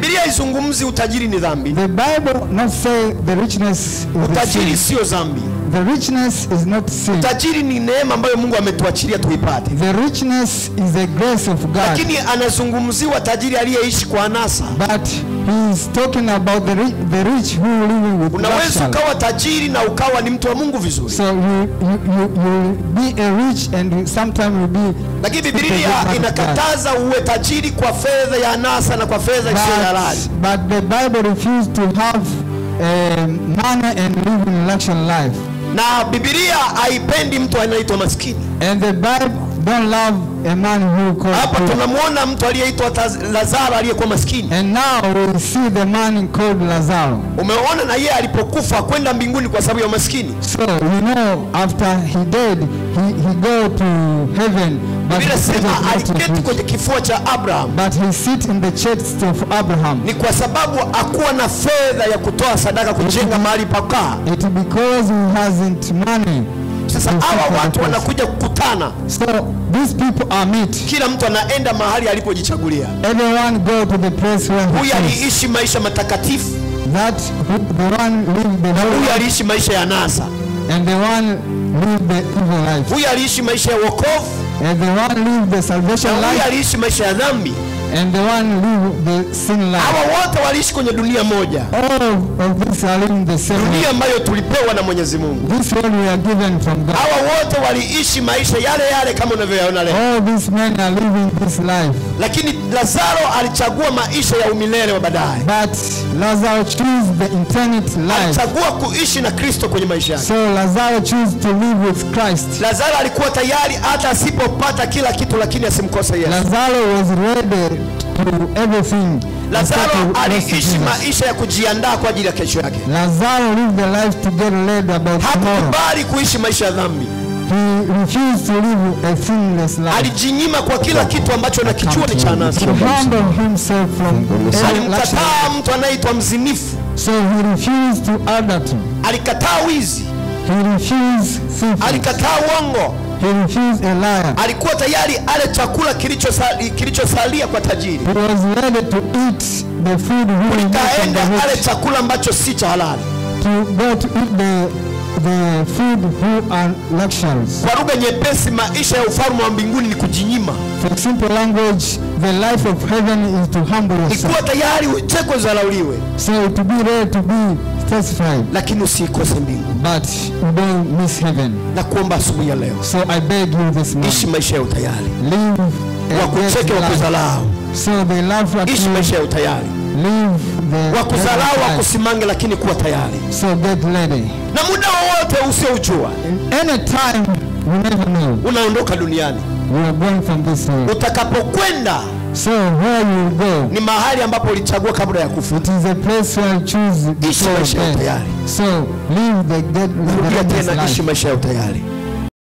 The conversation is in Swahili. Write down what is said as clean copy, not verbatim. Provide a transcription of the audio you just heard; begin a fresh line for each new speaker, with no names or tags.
Biblia izungumzi utajiri ni dhambi.
The Bible not say the richness is
utajiri sio dhambi.
The richness is not sin.
Utajiri ni neema ambayo Mungu ametuachilia tuipate.
The richness is the grace of God.
Lakini anazungumziwa tajiri aliyeishi kwa anasa.
But he is talking about the rich who live with.
Unaweza ukawa tajiri na ukawa ni mtu wa Mungu vizuri.
So you be a rich and sometimes you be.
Lakini Biblia inakataza uwe tajiri kwa fedha ya anasa na kwa fedha isiyo halali.
But the Bible refused to have money and live in luxury life.
Na Biblia haipendi mtu anaitwa maskini.
And the Bible don't love a man who called.
Hapa tunamuona mtu aliyeitwa Lazaro aliyekuwa maskini.
And now we see the man called Lazaro.
Umeona na yeye alipokufa kwenda mbinguni kwa sababu ya maskini.
So you know after he died he go to heaven.
Biblia sema aliketi kwenye kifua cha Abraham.
But he sit in the chest of Abraham.
Ni kwa sababu hakuwa na fedha ya kutoa sadaka kujenga mahali pa kukaa.
It because he hasn't money.
Sasa hawa watu wanakuja kukutana.
So these people are meet.
Kila mtu anaenda mahali alipojichagulia.
Everyone go to the place where
huyu aliishi maisha matakatifu.
That the one live the
holy. Huyu aliishi maisha ya nasa.
And the one live the evil life.
Huyu aliishi maisha ya wokovu.
And the one live the salvation life.
Huyu aliishi maisha ya dhambi.
And the one live the sin life.
Hawa wote waliishi kwenye dunia moja.
All of these are living the same.
Dunia ambayo tulipewa na Mwenyezi Mungu.
This world we are given from God.
Hawa wote waliishi maisha yale kama unavyoyaona leo.
All these men are living this life.
Lakini Lazaro alichagua maisha ya umilele wa baadaye.
But Lazarus chose the eternity life.
Alichagua kuishi na Kristo kwenye maisha yake.
So Lazarus chose to live with Christ.
Lazaro alikuwa tayari hata asipopata kila kitu lakini asimkose Yesu.
Lazarus was ready to everything.
Lazaro aliishi maisha ya kujiandaa kwa ajili ya kesho yake.
Lazarus lived the life to get ready about tomorrow.
Hakubali kuishi maisha ya dhambi.
He refused to live a sinless life.
Alijinyima kwa kila kitu ambacho anakijua ni cha anasa.
He humbled himself from
alimkataa mtu anaitwa mzinifu.
So he refused to adultery.
Alikataa wizi.
He refused theft.
Alikataa uongo.
He refused a liar.
Alikuwa tayari ale chakula kilichosalia kwa tajiri.
He was ready to eat the food
kaenda ale chakula ambacho si cha halali.
To go to eat the food who are luxuries.
Kwa lugha nyepesi maisha ya ufalme wa mbinguni ni kujinyima.
For simple language, the life of heaven is to humble yourself.
Ikuwa tayari uchekwe zalauliwe.
So to be ready to be satisfied.
Lakini usikose mbingu.
But you don't miss heaven.
Na kuomba asubuhi ya leo.
So I beg you this morning.
Ishi maisha ya utayari.
Live
wakucheke wakuzalau.
So they laugh at you.
Ishi maisha ya utayari.
Live the
wakuzalau wakusimange lakini kuwa tayari.
So get ready.
Na muda wowote usiojua.
Any time you never know.
Unaondoka duniani.
You are going from this world.
Utakapokwenda.
So where you go?
Ni mahali ambapo ulichagua kabla ya kufa.
It is a place where you choose before death. So live the good life.
Ishi maisha ya utayari.